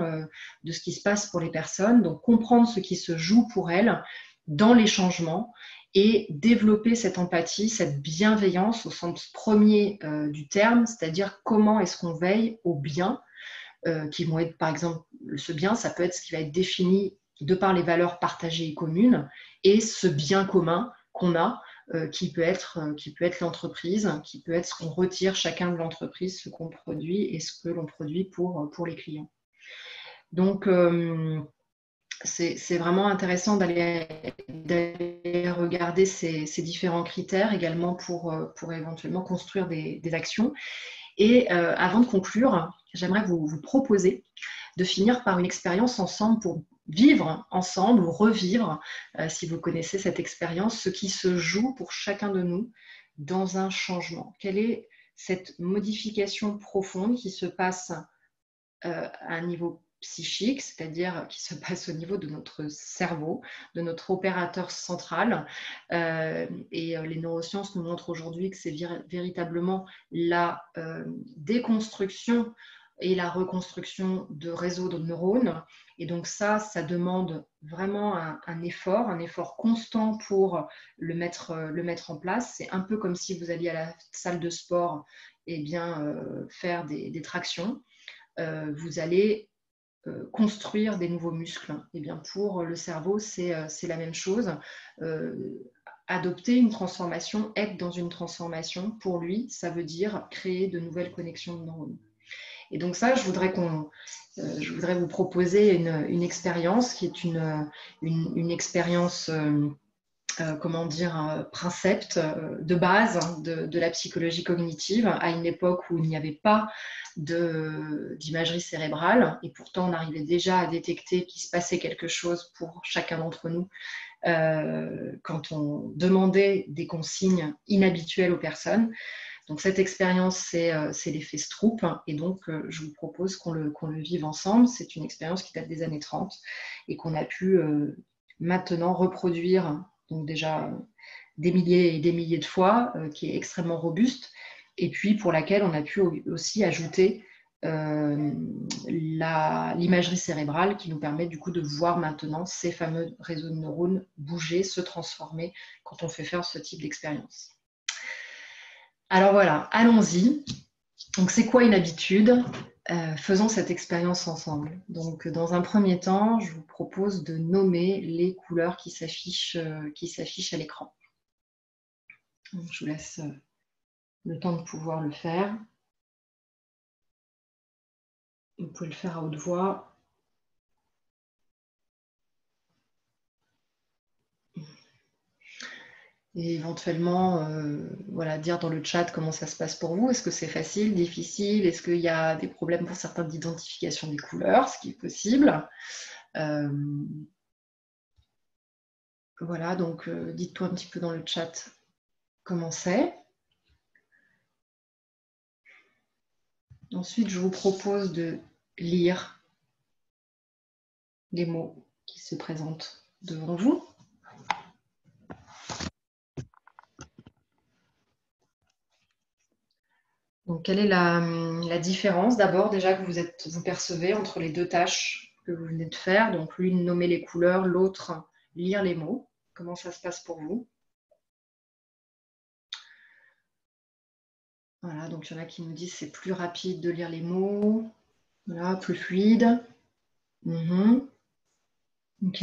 de ce qui se passe pour les personnes, donc comprendre ce qui se joue pour elles dans les changements et développer cette empathie, cette bienveillance au sens premier du terme, c'est-à-dire comment est-ce qu'on veille au bien, qui vont être, par exemple, ce bien, ça peut être ce qui va être défini de par les valeurs partagées et communes, et ce bien commun qu'on a, qui peut être l'entreprise, qui peut être ce qu'on retire chacun de l'entreprise, ce qu'on produit et ce que l'on produit pour les clients. Donc, c'est vraiment intéressant d'aller regarder ces différents critères également pour éventuellement construire des actions. Et avant de conclure, j'aimerais vous proposer de finir par une expérience ensemble pour vivre ensemble ou revivre, si vous connaissez cette expérience, ce qui se joue pour chacun de nous dans un changement. Quelle est cette modification profonde qui se passe à un niveau psychique, c'est-à-dire qui se passe au niveau de notre cerveau, de notre opérateur central. Et les neurosciences nous montrent aujourd'hui que c'est véritablement la déconstruction et la reconstruction de réseaux de neurones. Et donc ça demande vraiment un effort constant pour le mettre en place. C'est un peu comme si vous alliez à la salle de sport et faire des tractions. Vous allez construire des nouveaux muscles. Et bien pour le cerveau, c'est la même chose. Adopter une transformation, être dans une transformation, pour lui, ça veut dire créer de nouvelles connexions de neurones. Et donc ça, je voudrais vous proposer une expérience qui est une expérience principe de base de la psychologie cognitive à une époque où il n'y avait pas d'imagerie cérébrale, et pourtant on arrivait déjà à détecter qu'il se passait quelque chose pour chacun d'entre nous quand on demandait des consignes inhabituelles aux personnes. Donc cette expérience, c'est l'effet Stroop, et donc je vous propose qu'on le vive ensemble. C'est une expérience qui date des années 30 et qu'on a pu maintenant reproduire, donc déjà des milliers et des milliers de fois, qui est extrêmement robuste, et puis pour laquelle on a pu aussi ajouter l'imagerie cérébrale qui nous permet du coup de voir maintenant ces fameux réseaux de neurones bouger, se transformer quand on fait faire ce type d'expérience. Alors voilà, allons-y. Donc c'est quoi une habitude ? Faisons cette expérience ensemble. Donc dans un premier temps, je vous propose de nommer les couleurs qui s'affichent à l'écran. Je vous laisse le temps de pouvoir le faire. Vous pouvez le faire à haute voix. Et éventuellement, voilà, dire dans le chat comment ça se passe pour vous. Est-ce que c'est facile, difficile? Est-ce qu'il y a des problèmes pour certains d'identification des couleurs, ce qui est possible? Voilà, donc dites-toi un petit peu dans le chat comment c'est. Ensuite, je vous propose de lire les mots qui se présentent devant vous. Donc, quelle est la différence d'abord déjà que vous percevez entre les deux tâches que vous venez de faire? Donc, l'une nommer les couleurs, l'autre lire les mots. Comment ça se passe pour vous? Voilà, donc il y en a qui nous disent c'est plus rapide de lire les mots. Voilà, plus fluide. Ok.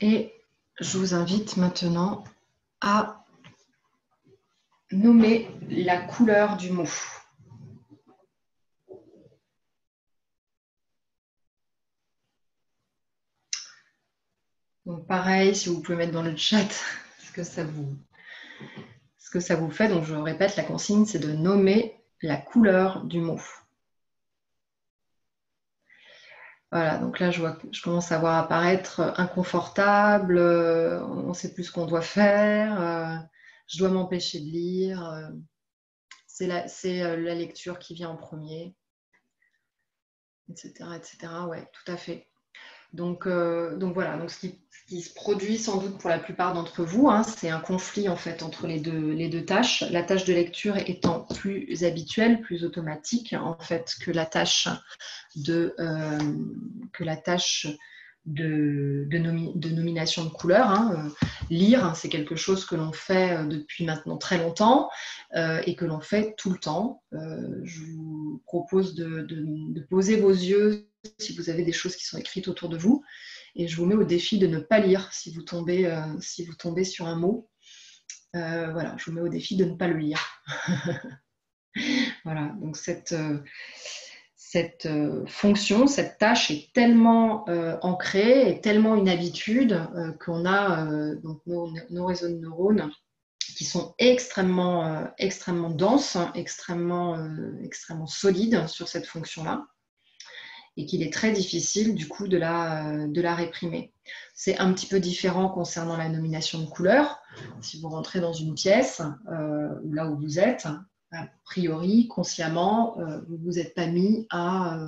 Et je vous invite maintenant à nommer la couleur du mot. Donc pareil, si vous pouvez mettre dans le chat ce que ça vous fait. Donc je répète, la consigne, c'est de nommer la couleur du mot. Voilà, donc là, je commence à voir apparaître inconfortable, on ne sait plus ce qu'on doit faire, je dois m'empêcher de lire, c'est la lecture qui vient en premier, etc., etc. Ouais, tout à fait. Donc voilà, donc ce qui se produit sans doute pour la plupart d'entre vous, hein, c'est un conflit en fait entre les deux tâches. La tâche de lecture étant plus habituelle, plus automatique en fait que la tâche de nomination de couleurs. Hein. Lire, hein, c'est quelque chose que l'on fait depuis maintenant très longtemps et que l'on fait tout le temps. Je vous propose de poser vos yeux si vous avez des choses qui sont écrites autour de vous. Et je vous mets au défi de ne pas lire si vous tombez sur un mot. Voilà, je vous mets au défi de ne pas le lire. Voilà, donc cette fonction, cette tâche est tellement ancrée et tellement une habitude qu'on a donc nos réseaux de neurones qui sont extrêmement denses, extrêmement solides sur cette fonction-là, et qu'il est très difficile du coup de la réprimer. C'est un petit peu différent concernant la nomination de couleurs. Si vous rentrez dans une pièce, là où vous êtes, a priori, consciemment, vous ne vous êtes pas mis à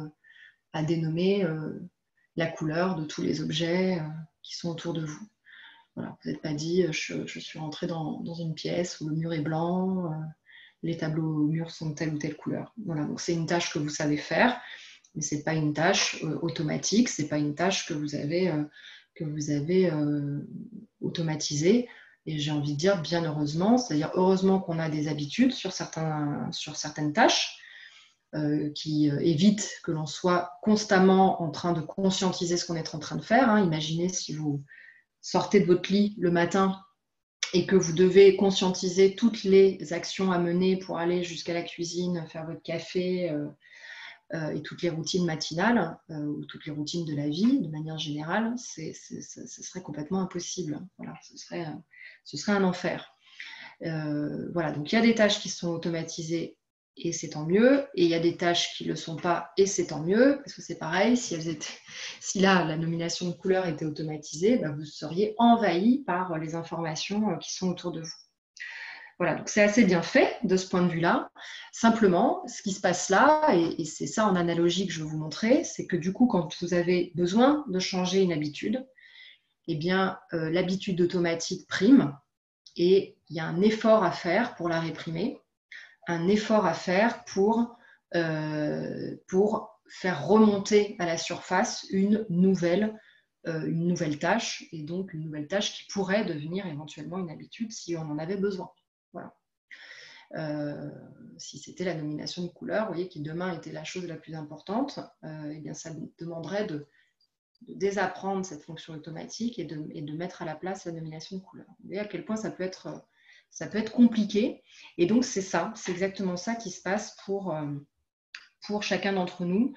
dénommer la couleur de tous les objets qui sont autour de vous. Voilà, vous n'êtes pas dit je suis rentrée dans une pièce où le mur est blanc, les tableaux au mur sont de telle ou telle couleur. Voilà, donc c'est une tâche que vous savez faire, mais ce n'est pas une tâche automatique, ce n'est pas une tâche que vous avez automatisée. Et j'ai envie de dire bien heureusement, c'est-à-dire heureusement qu'on a des habitudes sur certaines tâches qui évitent que l'on soit constamment en train de conscientiser ce qu'on est en train de faire. Hein. Imaginez si vous sortez de votre lit le matin et que vous devez conscientiser toutes les actions à mener pour aller jusqu'à la cuisine, faire votre café et toutes les routines matinales ou toutes les routines de la vie de manière générale, ce serait complètement impossible. Voilà, ce serait un enfer. Voilà, donc il y a des tâches qui sont automatisées et c'est tant mieux, et il y a des tâches qui ne le sont pas et c'est tant mieux, parce que c'est pareil, si là la nomination de couleurs était automatisée, bah, vous seriez envahi par les informations qui sont autour de vous. Voilà, donc c'est assez bien fait de ce point de vue-là. Simplement, ce qui se passe là, et c'est ça en analogie que je veux vous montrer, c'est que du coup, quand vous avez besoin de changer une habitude, eh bien, l'habitude automatique prime et il y a un effort à faire pour la réprimer. un effort à faire pour faire remonter à la surface une nouvelle tâche, et donc une nouvelle tâche qui pourrait devenir éventuellement une habitude si on en avait besoin. Voilà. Si c'était la nomination de couleur, vous voyez, qui demain était la chose la plus importante, eh bien ça demanderait de désapprendre cette fonction automatique et de mettre à la place la nomination de couleur. Vous voyez à quel point ça peut être compliqué. Et donc c'est exactement ça qui se passe pour chacun d'entre nous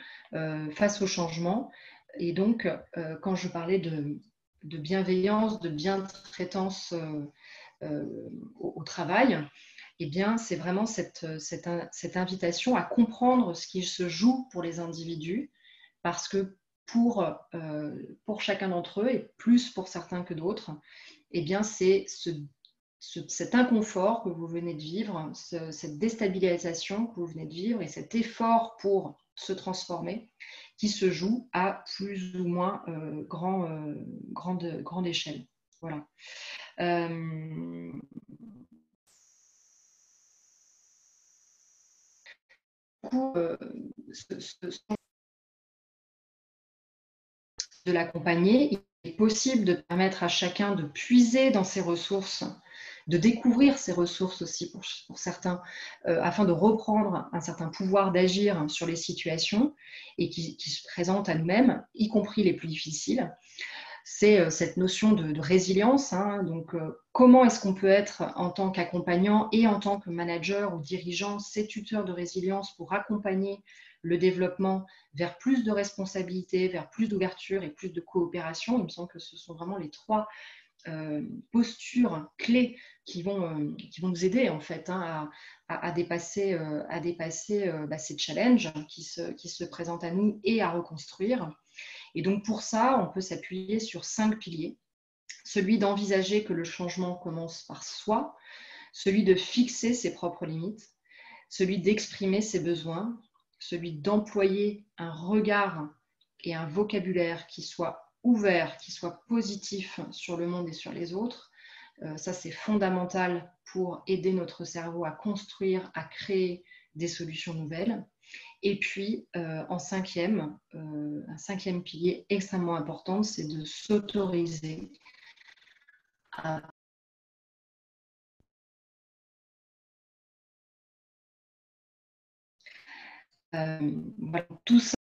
face au changement. Et donc, quand je parlais de bienveillance, de bientraitance au travail, eh bien, c'est vraiment cette invitation à comprendre ce qui se joue pour les individus, parce que pour chacun d'entre eux, et plus pour certains que d'autres, eh bien, c'est cet inconfort que vous venez de vivre, cette déstabilisation que vous venez de vivre et cet effort pour se transformer qui se joue à plus ou moins grande échelle. Voilà. De l'accompagner, il est possible de permettre à chacun de puiser dans ses ressources, de découvrir ses ressources aussi pour certains, afin de reprendre un certain pouvoir d'agir sur les situations et qui se présentent à nous-mêmes, y compris les plus difficiles. C'est cette notion de résilience. Hein. Donc, comment est-ce qu'on peut être en tant qu'accompagnant et en tant que manager ou dirigeant, ces tuteurs de résilience pour accompagner le développement vers plus de responsabilité, vers plus d'ouverture et plus de coopération. Il me semble que ce sont vraiment les trois postures clés qui vont nous aider en fait à dépasser ces challenges qui se présentent à nous et à reconstruire. Et donc pour ça, on peut s'appuyer sur 5 piliers. Celui d'envisager que le changement commence par soi, celui de fixer ses propres limites, celui d'exprimer ses besoins, celui d'employer un regard et un vocabulaire qui soit ouvert, qui soit positif sur le monde et sur les autres. Ça, c'est fondamental pour aider notre cerveau à construire, à créer des solutions nouvelles. Et puis, un cinquième pilier extrêmement important, c'est de s'autoriser à voilà, tout ça,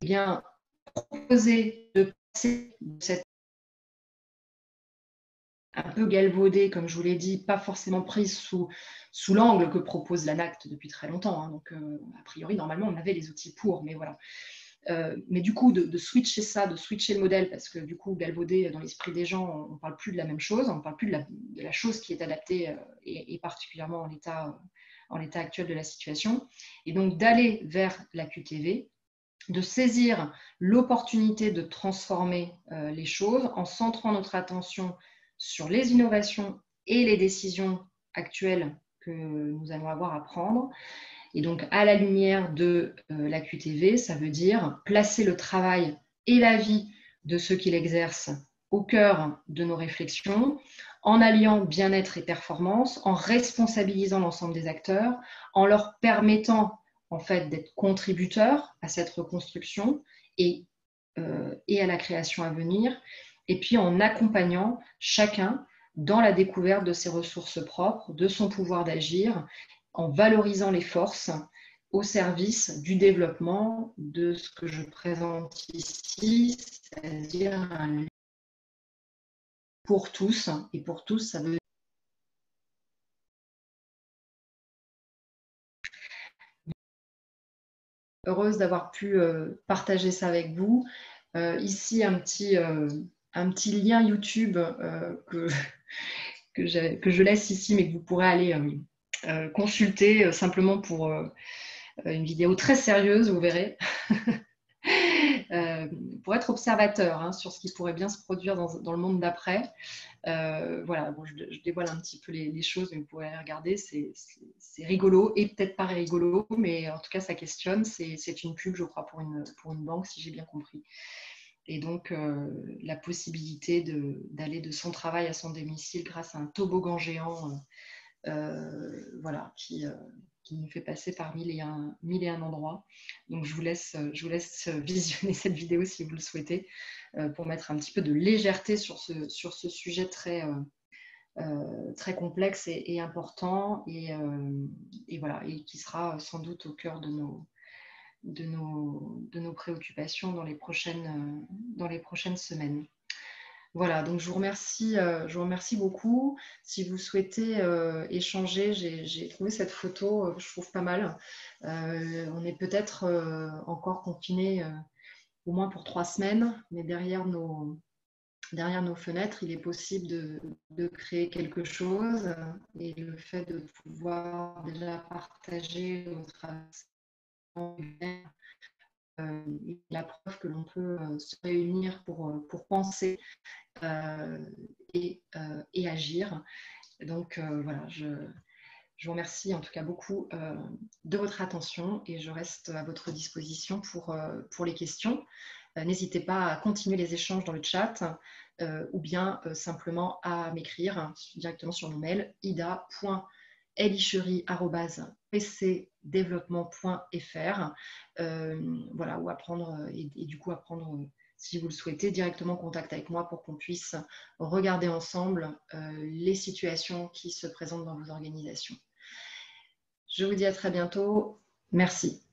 eh bien, proposer de passer de cette un peu galvaudée, comme je vous l'ai dit, pas forcément prise sous l'angle que propose l'ANACT depuis très longtemps. Hein, donc, a priori, normalement, on avait les outils pour, mais voilà. Mais du coup, de switcher ça, de switcher le modèle, parce que du coup, galvaudé, dans l'esprit des gens, on ne parle plus de la même chose, on ne parle plus de la chose qui est adaptée, et particulièrement en l'état actuel de la situation. Et donc, d'aller vers la QTV, de saisir l'opportunité de transformer les choses en centrant notre attention sur les innovations et les décisions actuelles que nous allons avoir à prendre. Et donc, à la lumière de la QTV, ça veut dire placer le travail et la vie de ceux qui l'exercent au cœur de nos réflexions, en alliant bien-être et performance, en responsabilisant l'ensemble des acteurs, en leur permettant en fait d'être contributeurs à cette reconstruction et à la création à venir, et puis en accompagnant chacun dans la découverte de ses ressources propres, de son pouvoir d'agir, en valorisant les forces au service du développement de ce que je présente ici, c'est-à-dire un lieu pour tous. Et pour tous, ça veut dire heureuse d'avoir pu partager ça avec vous. Ici, un petit lien YouTube que je laisse ici, mais que vous pourrez aller consulter simplement pour une vidéo très sérieuse, vous verrez, pour être observateur hein, sur ce qui pourrait bien se produire dans le monde d'après. Voilà, bon, je dévoile un petit peu les choses, mais vous pourrez regarder, c'est rigolo et peut-être pas rigolo, mais en tout cas ça questionne. C'est une pub, je crois, pour une banque, si j'ai bien compris. Et donc, la possibilité d'aller de son travail à son domicile grâce à un toboggan géant voilà, qui nous fait passer par mille et un endroits. Donc, je vous laisse visionner cette vidéo si vous le souhaitez, pour mettre un petit peu de légèreté sur ce sujet très complexe et important, et voilà, et qui sera sans doute au cœur de nos préoccupations dans les prochaines semaines. Voilà, donc je vous remercie beaucoup. Si vous souhaitez échanger, j'ai trouvé cette photo que je trouve pas mal. On est peut-être encore confinés au moins pour 3 semaines, mais derrière nos fenêtres, il est possible de créer quelque chose, et le fait de pouvoir déjà partager notre la preuve que l'on peut se réunir pour penser et agir. Donc voilà, je vous remercie en tout cas beaucoup de votre attention, et je reste à votre disposition pour les questions. N'hésitez pas à continuer les échanges dans le chat, ou bien simplement à m'écrire directement sur mon mail ida.elichery@pcdeveloppement.fr, voilà, ou à prendre, et du coup à prendre, si vous le souhaitez, directement contact avec moi pour qu'on puisse regarder ensemble les situations qui se présentent dans vos organisations. Je vous dis à très bientôt. Merci.